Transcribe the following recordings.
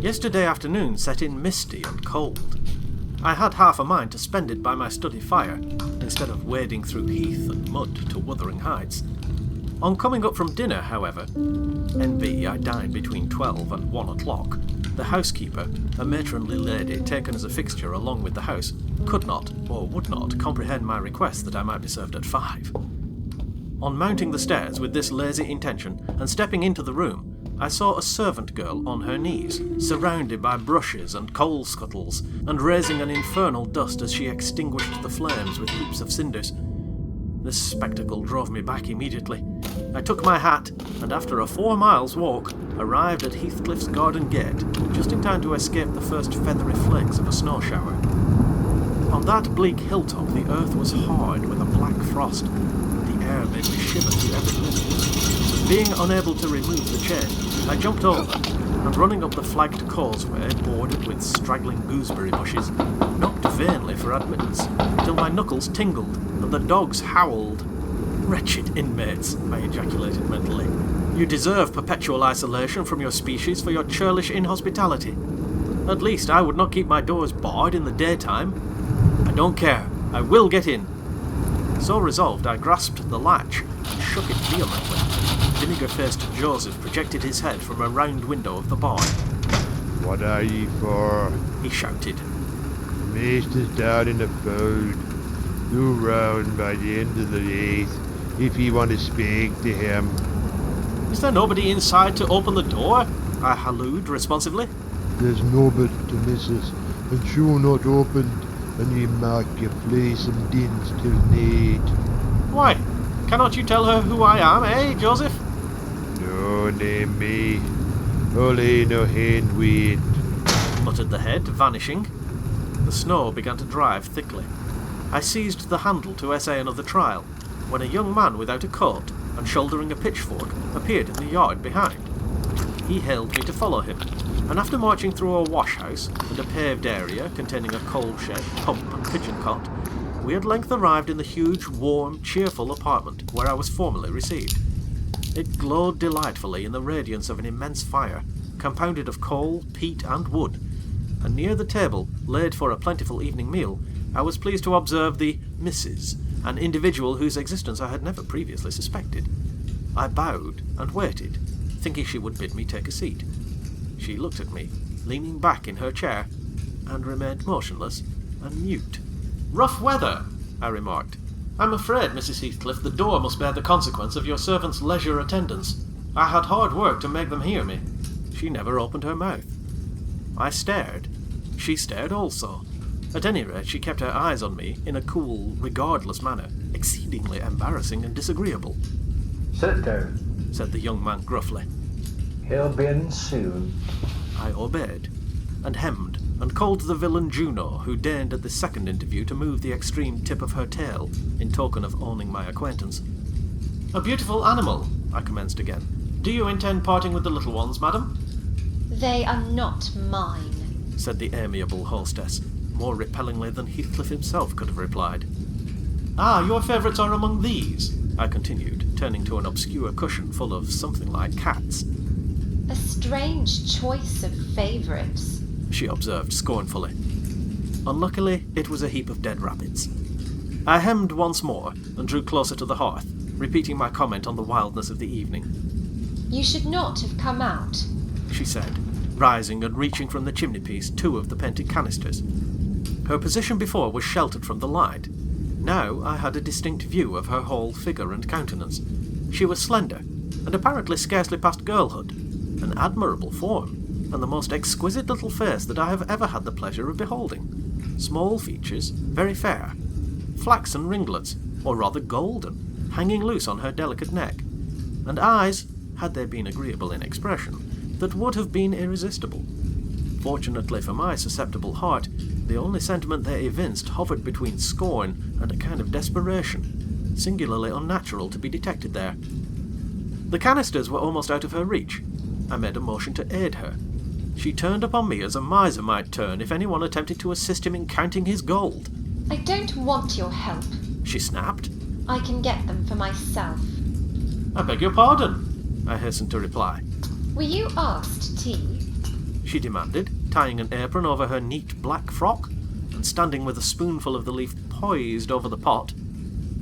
Yesterday afternoon set in misty and cold. I had half a mind to spend it by my study fire, instead of wading through heath and mud to Wuthering Heights. On coming up from dinner, however, N.B. I dined between 12 and 1 o'clock, the housekeeper, a matronly lady taken as a fixture along with the house, could not, or would not, comprehend my request that I might be served at 5. On mounting the stairs with this lazy intention, and stepping into the room, I saw a servant girl on her knees, surrounded by brushes and coal scuttles, and raising an infernal dust as she extinguished the flames with heaps of cinders. This spectacle drove me back immediately. I took my hat, and after a 4 miles walk, arrived at Heathcliff's garden gate, just in time to escape the first feathery flakes of a snow shower. On that bleak hilltop the earth was hard with a black frost. The air made me shiver to every limb. Being unable to remove the chain, I jumped over, and running up the flagged causeway bordered with straggling gooseberry bushes, knocked vainly for admittance, till my knuckles tingled and the dogs howled. "Wretched inmates," I ejaculated mentally. "You deserve perpetual isolation from your species for your churlish inhospitality. At least I would not keep my doors barred in the daytime. I don't care. I will get in." So resolved, I grasped the latch and shook it vehemently. Vinegar-faced Joseph projected his head from a round window of the barn. "What are ye for?" he shouted. "The maester's down in the fold. Go round by the end of the 8th if ye want to speak to him." "Is there nobody inside to open the door?" I hallooed responsively. "There's nobody to missus, and she'll not opened, and ye mark your place and dins till need." "Why, cannot you tell her who I am, eh, Joseph?" "No name me. Only no hand weed," muttered the head, vanishing. The snow began to drive thickly. I seized the handle to essay another trial, when a young man without a coat and shouldering a pitchfork appeared in the yard behind. He hailed me to follow him, and after marching through a wash-house and a paved area containing a coal shed, pump and pigeon cot, we at length arrived in the huge, warm, cheerful apartment where I was formerly received. It glowed delightfully in the radiance of an immense fire, compounded of coal, peat, and wood, and near the table, laid for a plentiful evening meal, I was pleased to observe the Mrs., an individual whose existence I had never previously suspected. I bowed and waited, thinking she would bid me take a seat. She looked at me, leaning back in her chair, and remained motionless and mute. "Rough weather," I remarked. "I'm afraid, Mrs. Heathcliff, the door must bear the consequence of your servant's leisure attendance. I had hard work to make them hear me." She never opened her mouth. I stared. She stared also. At any rate, she kept her eyes on me in a cool, regardless manner, exceedingly embarrassing and disagreeable. "Sit down," said the young man gruffly. "He'll be in soon." I obeyed, and hemmed, and called the villain Juno, who deigned at the second interview to move the extreme tip of her tail, in token of owning my acquaintance. "A beautiful animal," I commenced again. "Do you intend parting with the little ones, madam?" "They are not mine," said the amiable hostess, more repellingly than Heathcliff himself could have replied. "Ah, your favourites are among these," I continued, turning to an obscure cushion full of something like cats. "A strange choice of favourites," she observed scornfully. Unluckily, it was a heap of dead rabbits. I hemmed once more, and drew closer to the hearth, repeating my comment on the wildness of the evening. "You should not have come out," she said, rising and reaching from the chimney-piece 2 of the painted canisters. Her position before was sheltered from the light. Now I had a distinct view of her whole figure and countenance. She was slender, and apparently scarcely past girlhood, an admirable form, and the most exquisite little face that I have ever had the pleasure of beholding. Small features, very fair, flaxen ringlets, or rather golden, hanging loose on her delicate neck, and eyes, had they been agreeable in expression, that would have been irresistible. Fortunately for my susceptible heart, the only sentiment they evinced hovered between scorn and a kind of desperation, singularly unnatural to be detected there. The canisters were almost out of her reach. I made a motion to aid her. She turned upon me as a miser might turn if anyone attempted to assist him in counting his gold. "I don't want your help. She snapped. I can get them for myself." "I beg your pardon," I hastened to reply. Were you asked tea? She demanded, tying an apron over her neat black frock, and standing with a spoonful of the leaf poised over the pot.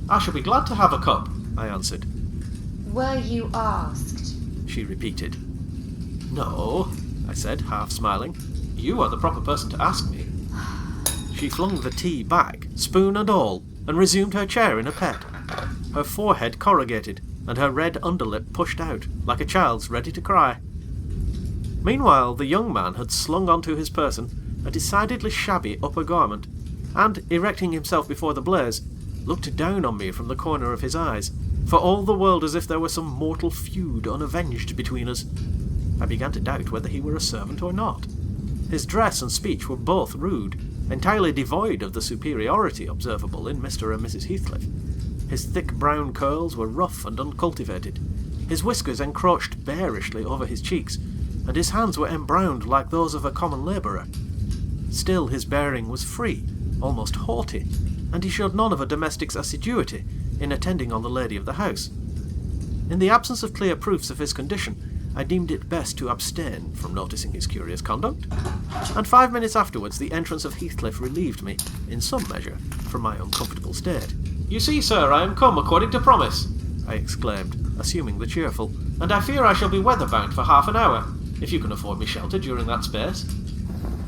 I shall be glad to have a cup, I answered. Were you asked? She repeated. No, I said, half smiling. You are the proper person to ask me. She flung the tea back, spoon and all, and resumed her chair in a pet. Her forehead corrugated, and her red underlip pushed out, like a child's ready to cry. Meanwhile, the young man had slung onto his person a decidedly shabby upper garment, and, erecting himself before the blaze, looked down on me from the corner of his eyes, for all the world as if there were some mortal feud unavenged between us. I began to doubt whether he were a servant or not. His dress and speech were both rude, entirely devoid of the superiority observable in Mr. and Mrs. Heathcliff. His thick brown curls were rough and uncultivated. His whiskers encroached bearishly over his cheeks, and his hands were embrowned like those of a common labourer. Still his bearing was free, almost haughty, and he showed none of a domestic's assiduity in attending on the lady of the house. In the absence of clear proofs of his condition, I deemed it best to abstain from noticing his curious conduct, and 5 minutes afterwards the entrance of Heathcliff relieved me, in some measure, from my uncomfortable state. You see, sir, I am come according to promise, I exclaimed, assuming the cheerful, and I fear I shall be weather-bound for half an hour, if you can afford me shelter during that space.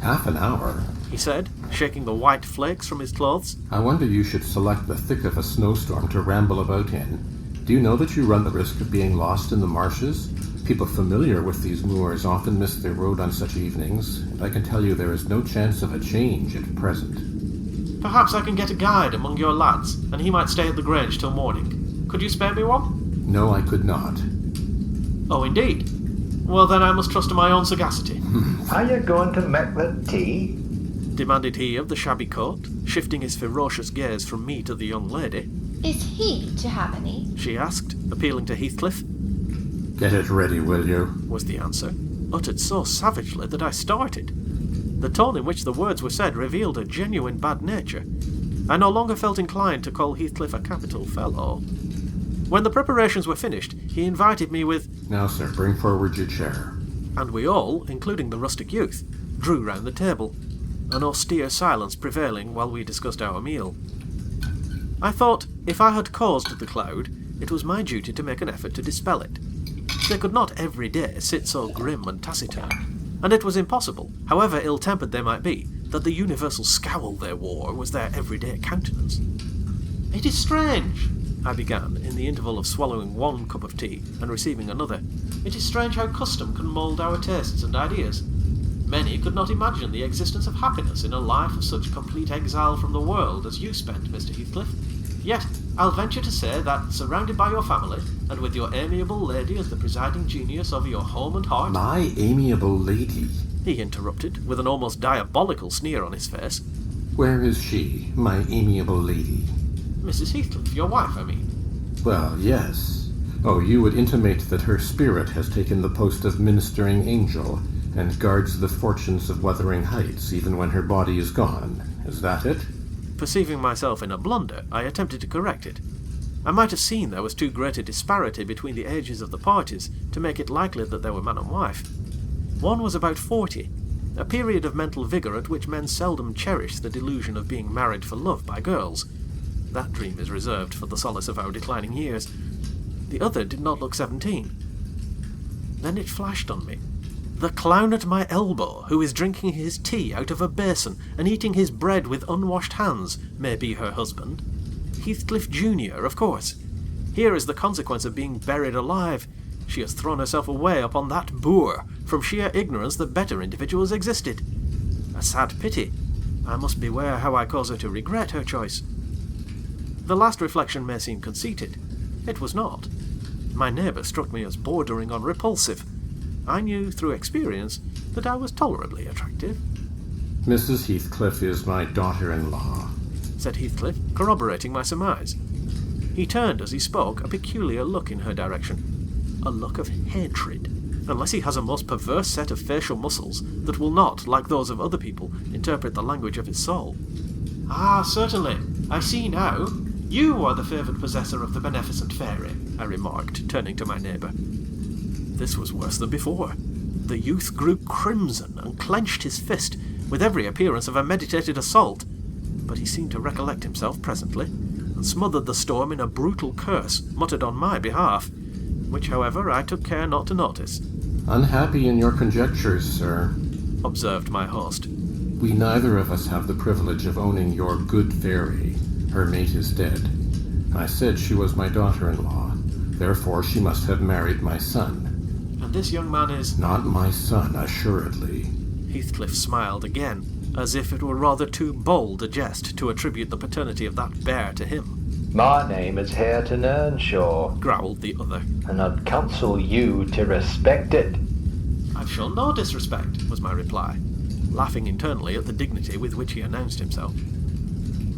Half an hour? He said, shaking the white flakes from his clothes. I wonder you should select the thick of a snowstorm to ramble about in. Do you know that you run the risk of being lost in the marshes? People familiar with these moors often miss their road on such evenings, and I can tell you there is no chance of a change at present. Perhaps I can get a guide among your lads, and he might stay at the Grange till morning. Could you spare me one? No, I could not. Oh, indeed? Well, then I must trust to my own sagacity. Are you going to make the tea? Demanded he of the shabby coat, shifting his ferocious gaze from me to the young lady. Is he to have any? She asked, appealing to Heathcliff. Get it ready, will you? Was the answer, uttered so savagely that I started. The tone in which the words were said revealed a genuine bad nature. I no longer felt inclined to call Heathcliff a capital fellow. When the preparations were finished, he invited me with, Now, sir, bring forward your chair. and we all, including the rustic youth, drew round the table, an austere silence prevailing while we discussed our meal. I thought, if I had caused the cloud, it was my duty to make an effort to dispel it. They could not every day sit so grim and taciturn, and it was impossible, however ill-tempered they might be, that the universal scowl they wore was their everyday countenance. It is strange, I began, in the interval of swallowing one cup of tea and receiving another. It is strange how custom can mould our tastes and ideas. Many could not imagine the existence of happiness in a life of such complete exile from the world as you spent, Mr. Heathcliff. Yet, I'll venture to say that, surrounded by your family, and with your amiable lady as the presiding genius over your home and heart— My amiable lady? he interrupted, with an almost diabolical sneer on his face. Where is she, my amiable lady? Mrs. Heathcliff, your wife, I mean. Well, yes. Oh, you would intimate that her spirit has taken the post of ministering angel, and guards the fortunes of Wuthering Heights even when her body is gone. Is that it? Perceiving myself in a blunder, I attempted to correct it. I might have seen there was too great a disparity between the ages of the parties to make it likely that they were man and wife. One was about 40, a period of mental vigour at which men seldom cherish the delusion of being married for love by girls. That dream is reserved for the solace of our declining years. The other did not look 17. Then it flashed on me. The clown at my elbow, who is drinking his tea out of a basin and eating his bread with unwashed hands, may be her husband. Heathcliff Junior, of course. Here is the consequence of being buried alive. She has thrown herself away upon that boor, from sheer ignorance that better individuals existed. A sad pity. I must beware how I cause her to regret her choice. The last reflection may seem conceited. It was not. My neighbour struck me as bordering on repulsive. I knew through experience that I was tolerably attractive. Mrs. Heathcliff is my daughter-in-law, said Heathcliff, corroborating my surmise. He turned as he spoke, a peculiar look in her direction. A look of hatred, unless he has a most perverse set of facial muscles that will not, like those of other people, interpret the language of his soul. Ah, certainly. I see now. You are the favoured possessor of the beneficent fairy, I remarked, turning to my neighbour. This was worse than before. The youth grew crimson and clenched his fist, with every appearance of a meditated assault. But he seemed to recollect himself presently, and smothered the storm in a brutal curse muttered on my behalf, which, however, I took care not to notice. Unhappy in your conjectures, sir, observed my host. We neither of us have the privilege of owning your good fairy. Her mate is dead. I said she was my daughter-in-law. Therefore she must have married my son. And this young man is... Not my son, assuredly. Heathcliff smiled again, as if it were rather too bold a jest to attribute the paternity of that bear to him. My name is Hareton Earnshaw, growled the other. and I'd counsel you to respect it. I've shown no disrespect, was my reply, laughing internally at the dignity with which he announced himself.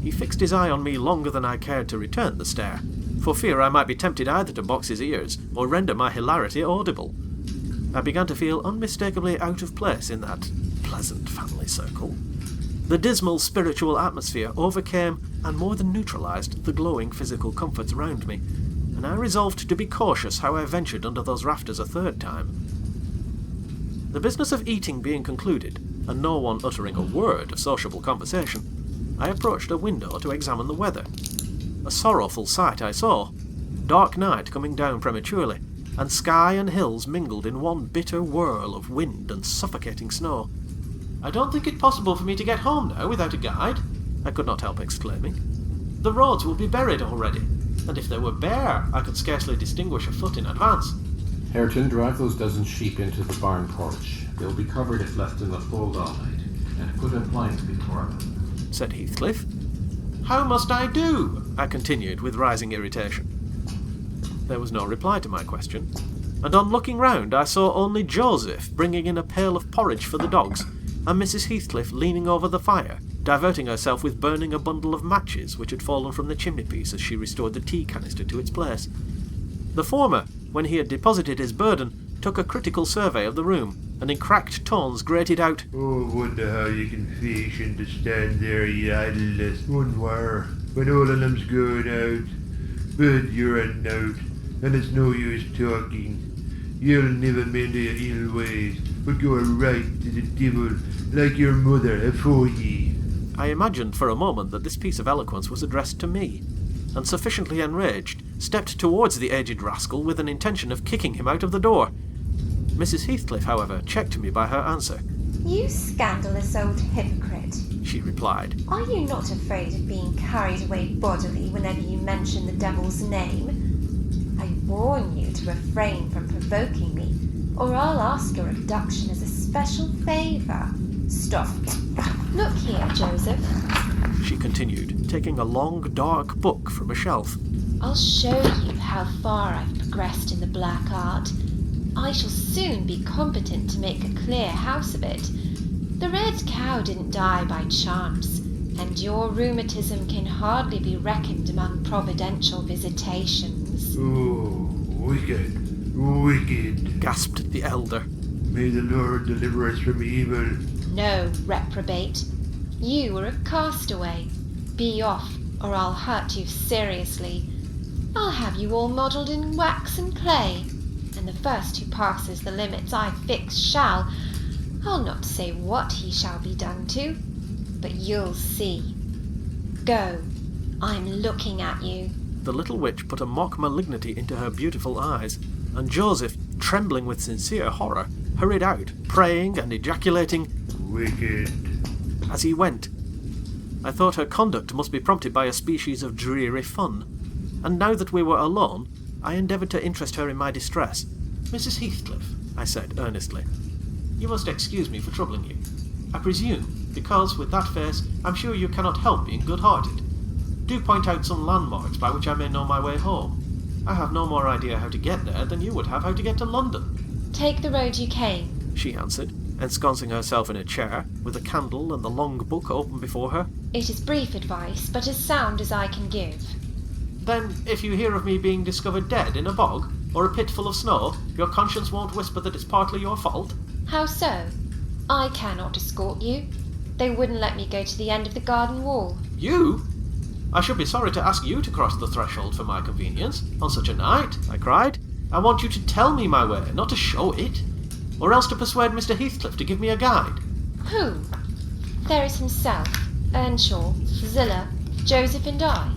He fixed his eye on me longer than I cared to return the stare, for fear I might be tempted either to box his ears or render my hilarity audible. I began to feel unmistakably out of place in that pleasant family circle. The dismal spiritual atmosphere overcame and more than neutralized the glowing physical comforts around me, and I resolved to be cautious how I ventured under those rafters a third time. The business of eating being concluded, and no one uttering a word of sociable conversation, I approached a window to examine the weather. A sorrowful sight I saw. Dark night coming down prematurely, and sky and hills mingled in one bitter whirl of wind and suffocating snow. I don't think it possible for me to get home now without a guide, I could not help exclaiming. The roads will be buried already, and if they were bare, I could scarcely distinguish a foot in advance. Hareton, drive those dozen sheep into the barn porch. They'll be covered if left in the fold all night, and put in blinds before them, said Heathcliff. How must I do? I continued with rising irritation. There was no reply to my question, and on looking round I saw only Joseph bringing in a pail of porridge for the dogs, and Mrs. Heathcliff leaning over the fire, diverting herself with burning a bundle of matches which had fallen from the chimney-piece as she restored the tea canister to its place. The former, when he had deposited his burden, took a critical survey of the room, and in cracked tones grated out, Oh, wonder how you can fish and to stand there, you idleness, unwar, when all of them's going out. But you're a note, and it's no use talking. You'll never mend your ill ways, but go right to the devil, like your mother afore ye. I imagined for a moment that this piece of eloquence was addressed to me, and sufficiently enraged, stepped towards the aged rascal with an intention of kicking him out of the door. Mrs. Heathcliff, however, checked me by her answer. You scandalous old hypocrite. She replied. Are you not afraid of being carried away bodily whenever you mention the devil's name? I warn you to refrain from provoking me, or I'll ask your abduction as a special favour. Stop. Look here, Joseph, she continued, taking a long, dark book from a shelf. I'll show you how far I've progressed in the black art. I shall soon be competent to make a clear house of it. The red cow didn't die by chance, and your rheumatism can hardly be reckoned among providential visitations. Oh, wicked, wicked. Gasped the elder. May the Lord deliver us from evil. No, reprobate. You are a castaway. Be off, or I'll hurt you seriously. I'll have you all modelled in wax and clay, and the first who passes the limits I fix shall, I'll not say what he shall be done to, but you'll see. Go, I'm looking at you. The little witch put a mock malignity into her beautiful eyes, and Joseph, trembling with sincere horror, hurried out, praying and ejaculating, Wicked. as he went. I thought her conduct must be prompted by a species of dreary fun, and now that we were alone, I endeavoured to interest her in my distress. Mrs. Heathcliff, I said earnestly, you must excuse me for troubling you. I presume, because, with that face, I'm sure you cannot help being good-hearted. Do point out some landmarks by which I may know my way home. I have no more idea how to get there than you would have how to get to London. Take the road you came, she answered, ensconcing herself in a chair, with a candle and the long book open before her. It is brief advice, but as sound as I can give. Then, if you hear of me being discovered dead in a bog, or a pit full of snow, your conscience won't whisper that it's partly your fault? How so? I cannot escort you. They wouldn't let me go to the end of the garden wall. You? I should be sorry to ask you to cross the threshold for my convenience, on such a night, I cried. I want you to tell me my way, not to show it. Or else to persuade Mr. Heathcliff to give me a guide. Who? There is himself, Earnshaw, Zillah, Joseph and I.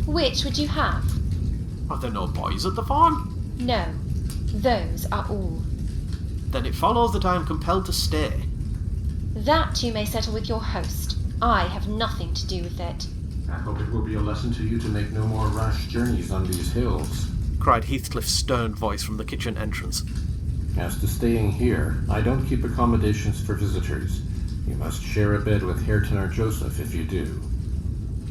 Which would you have? Are there no boys at the farm? No, those are all. Then it follows that I am compelled to stay. That you may settle with your host. I have nothing to do with it. I hope it will be a lesson to you to make no more rash journeys on these hills, cried Heathcliff's stern voice from the kitchen entrance. As to staying here, I don't keep accommodations for visitors. You must share a bed with Hareton or Joseph if you do.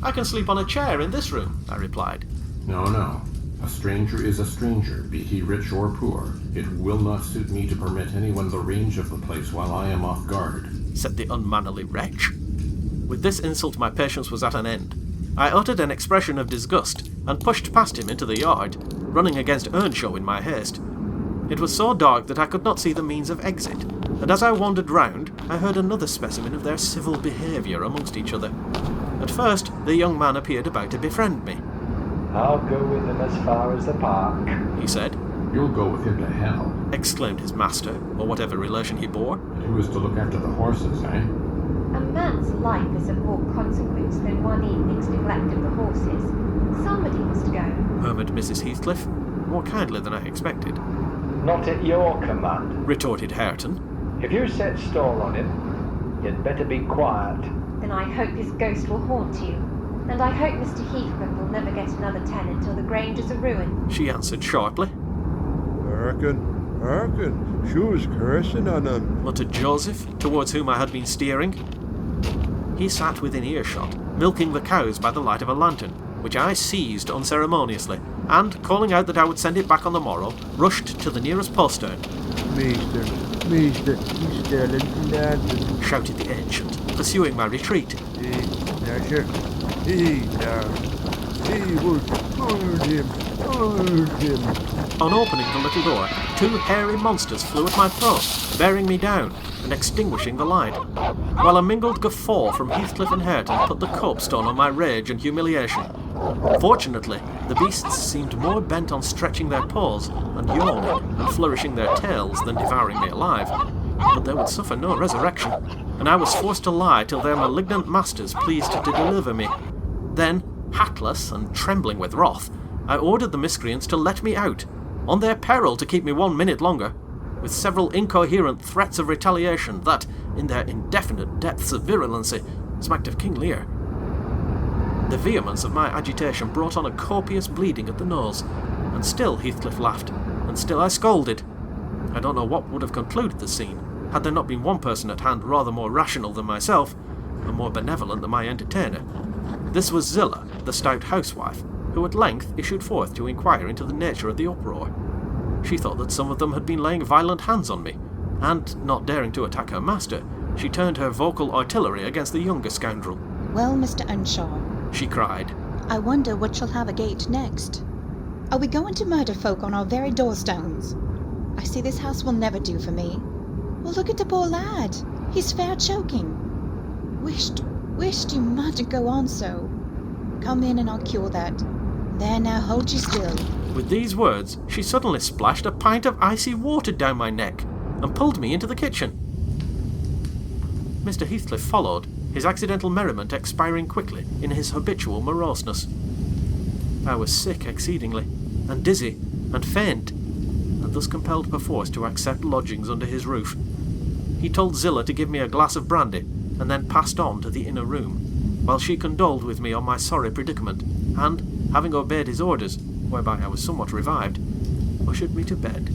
I can sleep on a chair in this room, I replied. No. A stranger is a stranger, be he rich or poor. It will not suit me to permit anyone the range of the place while I am off guard, said the unmannerly wretch. With this insult my patience was at an end. I uttered an expression of disgust and pushed past him into the yard, running against Earnshaw in my haste. It was so dark that I could not see the means of exit, and as I wandered round, I heard another specimen of their civil behaviour amongst each other. At first, the young man appeared about to befriend me. I'll go with him as far as the park, he said. You'll go with him to hell, exclaimed his master, or whatever relation he bore. And who is to look after the horses, eh? A man's life is of more consequence than one evening's neglect of the horses. Somebody must go, murmured Mrs. Heathcliff, more kindly than I expected. Not at your command, retorted Hareton. If you set store on him, you'd better be quiet. Then I hope his ghost will haunt you. And I hope Mr. Heathcliff will never get another tenant till the Grange is a ruin, she answered sharply. Hearken, she was cursing on him, muttered Joseph, towards whom I had been steering. He sat within earshot, milking the cows by the light of a lantern, which I seized unceremoniously, and, calling out that I would send it back on the morrow, rushed to the nearest postern. Mister, he's stealing lantern, shouted the ancient, pursuing my retreat. He would hold him. On opening the little door, 2 hairy monsters flew at my throat, bearing me down and extinguishing the light, while a mingled guffaw from Heathcliff and Hareton put the copestone on my rage and humiliation. Fortunately, the beasts seemed more bent on stretching their paws and yawning and flourishing their tails than devouring me alive, but they would suffer no resurrection, and I was forced to lie till their malignant masters pleased to deliver me. Then, hatless and trembling with wrath, I ordered the miscreants to let me out, on their peril to keep me 1 minute longer, with several incoherent threats of retaliation that, in their indefinite depths of virulency, smacked of King Lear. The vehemence of my agitation brought on a copious bleeding at the nose, and still Heathcliff laughed, and still I scolded. I don't know what would have concluded the scene, had there not been one person at hand rather more rational than myself, and more benevolent than my entertainer. This was Zillah, the stout housewife, who at length issued forth to inquire into the nature of the uproar. She thought that some of them had been laying violent hands on me, and, not daring to attack her master, she turned her vocal artillery against the younger scoundrel. Well, Mr. Earnshaw, she cried, I wonder what shall have agate next. Are we going to murder folk on our very doorstones? I see this house will never do for me. Well, look at the poor lad. He's fair choking. Wished you mightn't go on so. Come in and I'll cure that. There, now hold you still. With these words, she suddenly splashed a pint of icy water down my neck and pulled me into the kitchen. Mr. Heathcliff followed, his accidental merriment expiring quickly in his habitual moroseness. I was sick exceedingly, and dizzy, and faint, and thus compelled perforce to accept lodgings under his roof. He told Zillah to give me a glass of brandy, and then passed on to the inner room, while she condoled with me on my sorry predicament, and, having obeyed his orders, whereby I was somewhat revived, ushered me to bed.